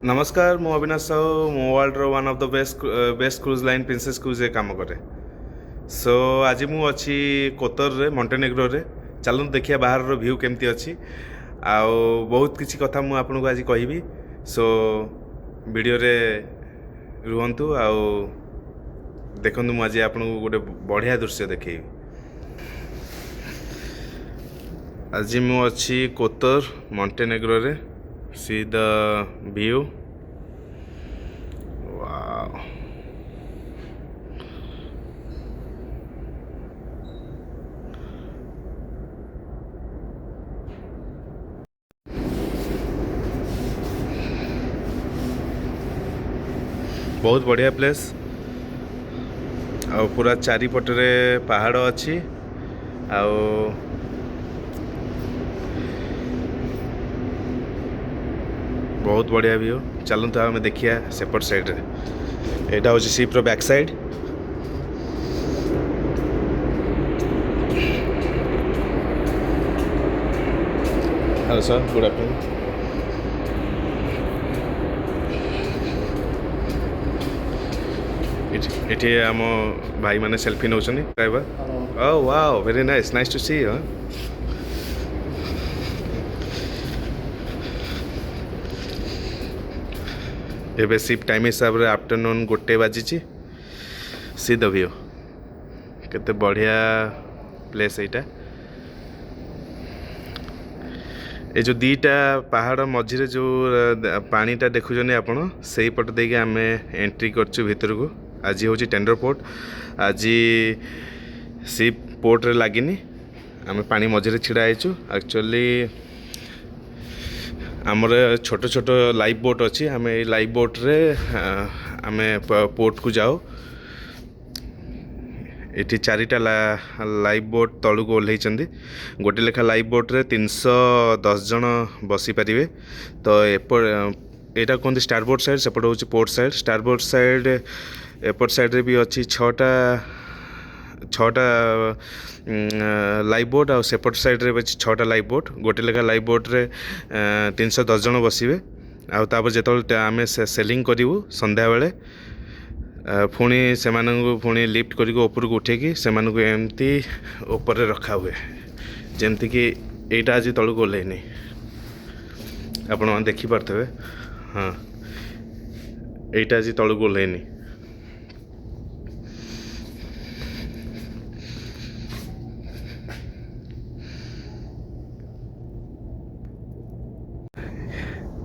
नमस्कार मु अविनाश साहू मो world one of the best cruise line princess cruise काम करे सो आज मु अच्छी कोतर रे मॉन्टेनेग्रो रे चलु देखिए बाहर रो व्यू केमती अच्छी आउ बहुत किसी कथा मु आपन को आज कहबी सो वीडियो रे रुहंतु आउ देखंतु मु आज आपन को गोटे बढ़िया दृश्य देखैबी। आज मु अच्छी कोतर मॉन्टेनेग्रो रे see the view wow बहुत बढ़िया प्लेस आ पूरा चारिपटे पहाड़ अच्छी आ बहुत बढ़िया व्यू चलते आम देखिए सेपट साइड रे एटा हूँ सीप रो back side. Hello sir good afternoon. ये आम भाई मैंने सेल्फी नौ driver oh wow very nice nice to see. एबे सिप टाइम हिसाब रे आफ्टरनून 1 बाजी सी द व्यू केते बढ़िया प्लेस एटा। ये जो दीटा पहाड़ मझिरे जो पानीटा देखुछन आपण सही पट देके आमे एंट्री करछु भीतर को। आज होची टेंडर पोर्ट आज सिप पोर्ट रे लागिनी आमे पानी मझिरे छिड़ा आइछु। एक्चुअली आमर छोट छोट लाइफ बोट अच्छी आम लाइफ बोट रे आम पोर्ट को जाओ। ये चारिटा लाइफ बोट तलू को ओह्ल गोटे लेखा लाइफ बोट रे 310 जन बसी पारे। तो एटा कहते स्टारबोर्ड साइड सेपट हूँ पोर्ट साइड। स्टारबोर्ड साइड एपट साइड रे भी अच्छी 6टा लाइफ बोट आ सेपट साइड रे 6टा लाइफ बोट गोटे लेखा लाइफ बोट रे 310 जन बसवे। आपर जो आम सेलिंग करूँ संध्या बेले पुणी से पुणी लिफ्ट कर ऊपर को उठेकी से एमती ऊपर रखा हुए जमती कि एटा आज तलू को ओह्लैनी आपण देखिपे। हाँ एटा आज तलू को ओह्लैनी।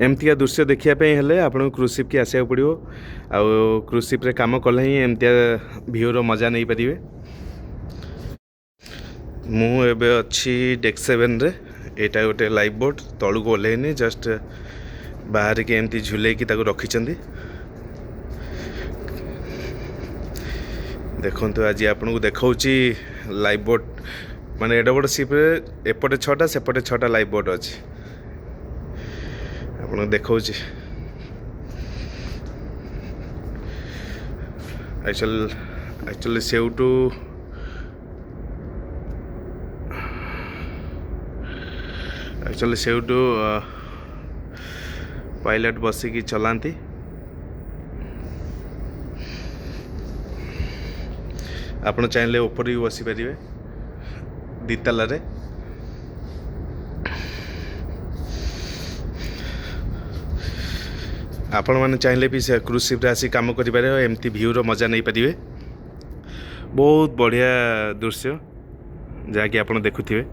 एमतिया दृश्य देखापी हेले आपन क्रूज शिप की आसा पड़ो आ क्रूज शिप रे काम कले ही एमतिया व्यू रो मजा नहीं पारे। मु एबे अच्छी डेक 7 रे एटा गोटे लाइफ बोट तलू को ओह्लैनी जस्ट बाहर के एमती झुले की ताको रखिचंदी। देखंतु आज आपन को देखाउची लाइफ बोट माने एडा बड़ शिप रे एपटे 6टा सेपटे 6टा लाइफ बोट अछि आपन देखा एक्चुअली सेउटू पायलट बसिकी चलाती। आपन चाहे ऊपर भी बसी पारे दिताला रे। आपण मैंने चाहिए भी से क्रूज शिप रे आसी काम करें एमती व्यू रो मजा नहीं पारे। बहुत बढ़िया दृश्य जहाँकि आपड़ देखुवे।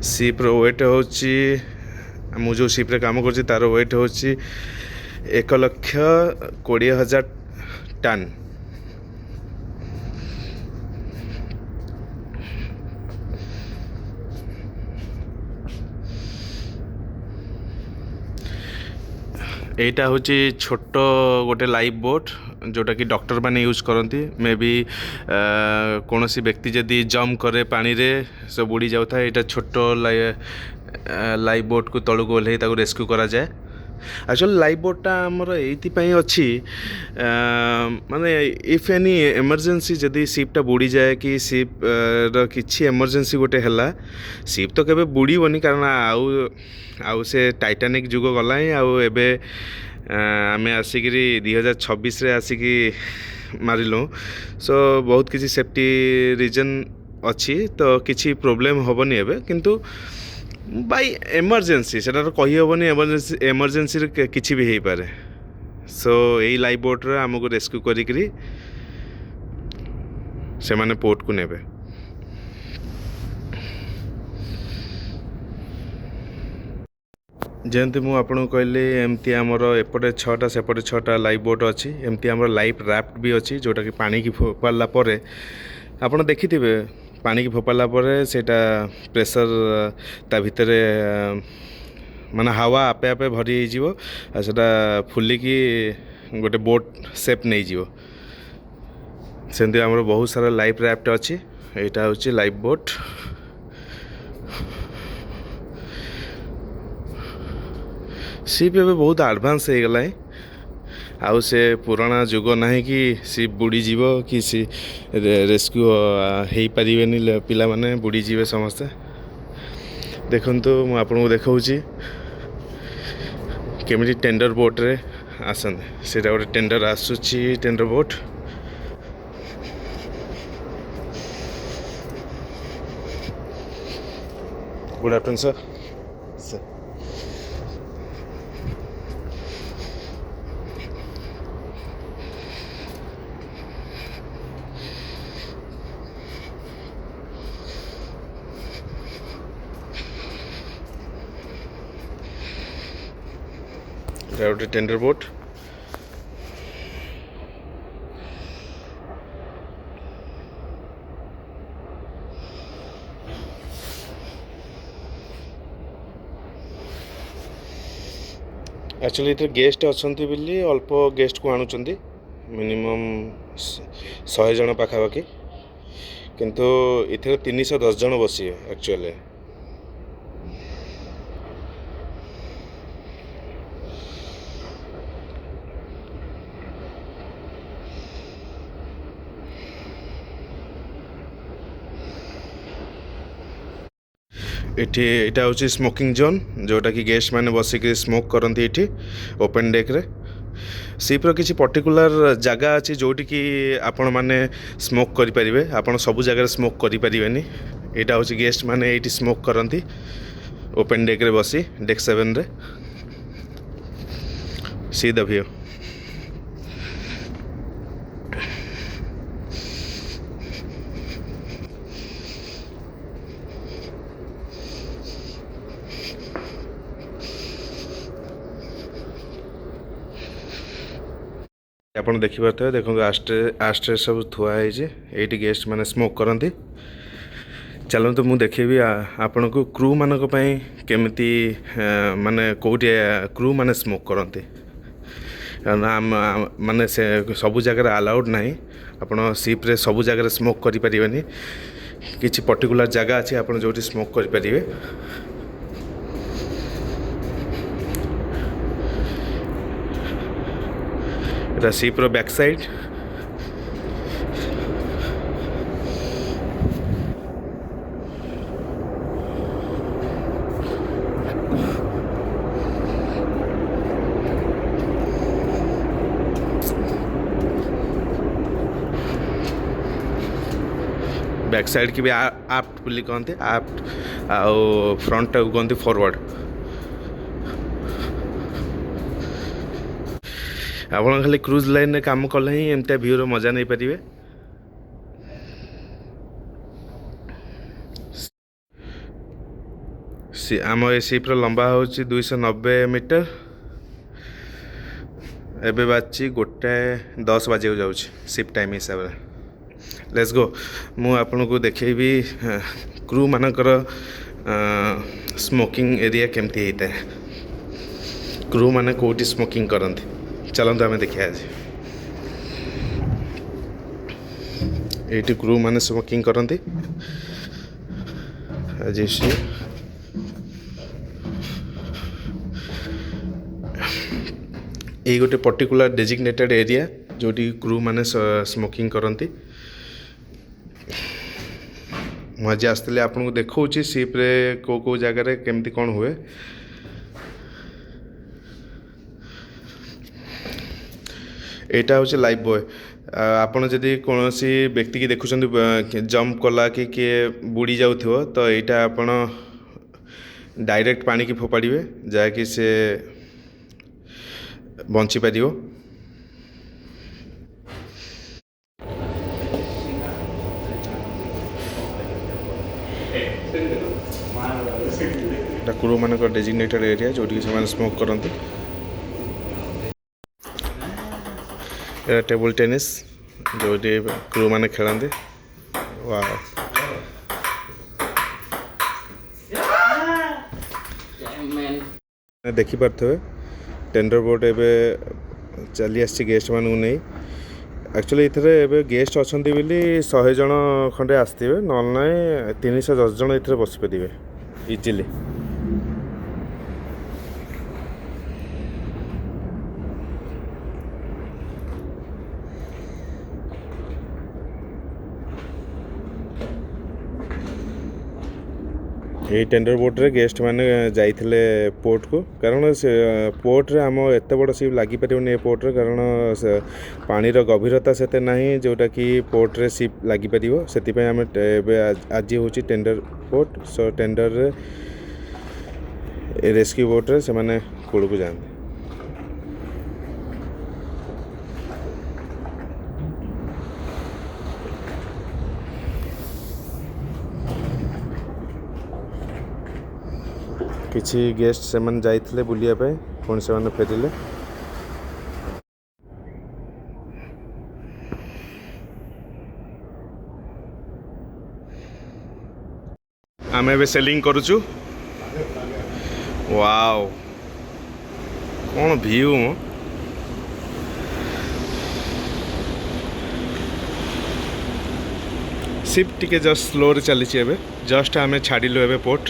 शिप रो वेट होची मु जो शिप रे काम कर तार वेट होची 1,20,000 टन। एटा हूँ छोट गोटे लाइफ बोट जोटा कि डॉक्टर माने यूज करती मे बी कौन सी व्यक्ति जदि जंप करे पानी रे से बुड़ी जाता है। यहाँ छोट लाइफ बोट को तलू को ओह्लैई रेस्क्यू करा जाए एक्चुअली लाइफ बोटा आमर ये अच्छी माने इफ एनी एमरजेंसी जदि शिपटा बुड़ी जाए कि शिप किसी एमरजेंसी गोटे है शिप तो केबे बुड़बनी कारण आउ से टाइटानिक जुग गला आउ एबे आमे आसिकी 2026 आसिकी मारिलु सो बहुत किसी सेफ्टी रीजन अच्छी तो किसी प्रोब्लेम हेनी एबे किंतु बाई एमरजेंसी से कही हेनी एमरजेंसी किसी भी हो पारे सो यही लाइफ बोट्रे आमको रेस्क्यू करी से माने पोर्ट को नेबे जमती मुझे कहली एमती आमर एपटे 6टा सेपटे 6टा लाइफ बोट अच्छी एमती आमर लाइफ राफ्ट भी अच्छी जोटा कि पानी की फोपाड़ा पर आपड़ देखि पानी की फोपाड़ा पर सेटा प्रेशर ता भितर माने हवा आपे आपे भरी हो सेटा फुलिकी गोटे बोट सेप नहीं जीवो सेमती आमर बहुत सारा लाइफ राफ्ट अच्छी यहाँ हूँ लाइफ बोट शिप एवं बहुत आडभांस हो गला आउ से पुराना जुग ना कि शिप बुड़ी जीव कि सी रेस्क्यू हो पारे पिला माने बुड़ी जीवे समस्ते देखु मुझे आपको देखा केमी टेंडर बोट रे आसते से गोटे टेंडर आसूची tender boat good afternoon sir गोटे टेंडर बोट एक्चुअली इधर गेस्ट अच्छा अल्प गेस्ट को आणुचंदी मिनिमम 100 जन पाखापाखि किंतु इधर 310 जन बसिए एक्चुअली इटा हूँ स्मोकिंग जोन जोटा कि गेस्ट मैंने बसिक स्मोक करती ये ओपन डेक रे शिप्र किसी पर्टिकुलर जगह अच्छी जोटी कि आपण मैंने स्मोक करें आपड़ सब जगह स्मोक करें यहाँ हूँ गेस्ट मैंने ये स्मोक करती ओपन डेक रे बसी डेक 7 रे सी द व्यू आप देखिपे देखो आस्ट्रे सब थुआई ये गेस्ट मैंने स्मोक करती चलते मुझे देखी आपण को क्रू मानक केमिति माने कौटी क्रू माने स्मोक करती माने से सबू जगह अलाउड ना आपण शिप्रे सबू जगह स्मोक करें किसी पर्टिकुलर जगह अच्छी आप जो स्मोक करें এটা শিপ্র ব্যাক সাইড बैक साइड की भी आप्ट बोली कहते आप्ट आउ फ्रंट टाक कहते फॉरवर्ड आप खाली क्रूज लाइन में काम कले ही एमती भ्यूर मजा नहीं पारे आम ए शिप्र लंबा हूँ 290 मीटर एबे बाजी 1:10 बाजे जाऊँ शिप टाइम हिसाब से लेट्स गो मु आपन को देखेबी क्रू मानकर स्मोकिंग एरिया केमती होता है क्रू माने कोटी स्मोकिंग करते चलते आम देखा आज ये क्रू माने स्मोकिंग करती आज ଏଇ ଗୋଟେ ପର୍ଟିକୁଲାର ଡେଜିଗ୍ନେଟେଡ୍ ଏରିଆ ଯେଉଁଠି କ୍ରୁ ମାନେ ସ୍ମୋକିଂ କରନ୍ତି। ମୁଁ ଆଜି ଆସିଥିଲି ଆପଣଙ୍କୁ ଦେଖାଉଛି ସିପ୍ରେ କେଉଁ କେଉଁ ଜାଗାରେ କେମିତି କ'ଣ ହୁଏ। ଏଇଟା ହେଉଛି ଲାଇଫ୍ ବୟ। ଆପଣ ଯଦି କୌଣସି ବ୍ୟକ୍ତିକି ଦେଖୁଛନ୍ତି ଜମ୍ପ କଲା କି କିଏ ବୁଡ଼ି ଯାଉଥିବ ତ ଏଇଟା ଆପଣ ଡାଇରେକ୍ଟ ପାଣିକି ଫୋପାଡ଼ିବେ ଯାହାକି ସେ ବଞ୍ଚିପାରିବ। ଏଇଟା କ୍ରୁ ମାନଙ୍କ ଡେଜିଗ୍ନେଟେଡ୍ ଏରିଆ ଯେଉଁଠିକି ସେମାନେ ସ୍ମୋକ୍ କରନ୍ତି। ଏଇଟା ଟେବୁଲ୍ ଟେନିସ୍ ଯେଉଁଠି କ୍ରୁ ମାନେ ଖେଳନ୍ତି। ୱାଓ। ଦେଖିପାରୁଥିବେ ଟେଣ୍ଡର ବୋଟ୍ ଏବେ ଚାଲି ଆସିଛି ଗେଷ୍ଟ ମାନଙ୍କୁ ନେଇ। ଆକ୍ଚୁଆଲି ଏଥିରେ ଏବେ ଗେଷ୍ଟ ଅଛନ୍ତି ବୋଲି 100 ଜଣ ଖଣ୍ଡେ ଆସିଥିବେ, ନହେଲେ ନାହିଁ 310 ଜଣ ଏଥିରେ ବସିପାରିବେ ଇଜିଲି। এই ଟେଣ୍ଡର ବୋଟ୍ରେ ଗେଷ୍ଟ ମାନେ ଯାଇଥିଲେ ପୋର୍ଟକୁ, କାରଣ ସେ ପୋର୍ଟରେ ଆମ ଏତେ ବଡ଼ ସିପ୍ ଲାଗିପାରିବନି ଏ ପୋର୍ଟରେ, କାରଣ ପାଣିର ଗଭୀରତା ସେତେ ନାହିଁ ଯେଉଁଟାକି ପୋର୍ଟରେ ସିପ୍ ଲାଗିପାରିବ। ସେଥିପାଇଁ ଆମେ ଏବେ ଆଜି ହେଉଛି ଟେଣ୍ଡର ବୋଟ୍। ସୋ ଟେଣ୍ଡରରେ ରେସ୍କ୍ୟୁ ବୋଟ୍ରେ ସେମାନେ କୂଳକୁ ଯାଆନ୍ତି। କିଛି ଗେଷ୍ଟ ସେମାନେ ଯାଇଥିଲେ ବୁଲିବା ପାଇଁ, ପୁଣି ସେମାନେ ଫେରିଲେ। ଆମେ ଏବେ ସେଲିଂ କରୁଛୁ। ୱାଓ କ'ଣ ଭିଉ ମୋ। ସିପ୍ ଟିକେ ଜଷ୍ଟ ସ୍ଲୋରେ ଚାଲିଛି ଏବେ। ଜଷ୍ଟ ଆମେ ଛାଡ଼ିଲୁ ଏବେ ପୋର୍ଟ।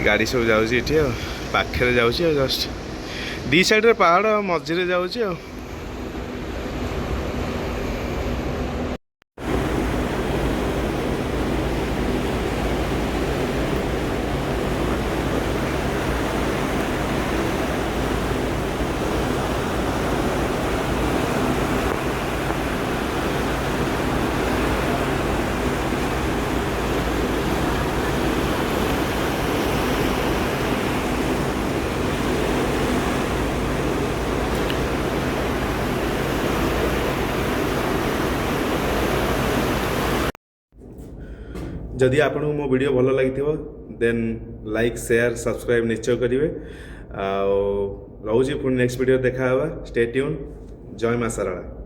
ଗାଡ଼ି ସବୁ ଯାଉଛି ଏଠି ଆଉ ପାଖରେ ଯାଉଛି ଆଉ ଜଷ୍ଟ ଦି ସାଇଡ଼ରେ ପାହାଡ଼ ଆଉ ମଝିରେ ଯାଉଛି ଆଉ। ଯଦି ଆପଣଙ୍କୁ ମୋ ଭିଡ଼ିଓ ଭଲ ଲାଗିଥିବ ଦେନ୍ ଲାଇକ୍ ସେୟାର ସବସ୍କ୍ରାଇବ୍ ନିଶ୍ଚୟ କରିବେ। ଆଉ ରହୁଛି ପୁଣି ନେକ୍ସଟ ଭିଡ଼ିଓ ଦେଖା ହେବା। Stay tune. ଜୟ ମା ଶାରଳା।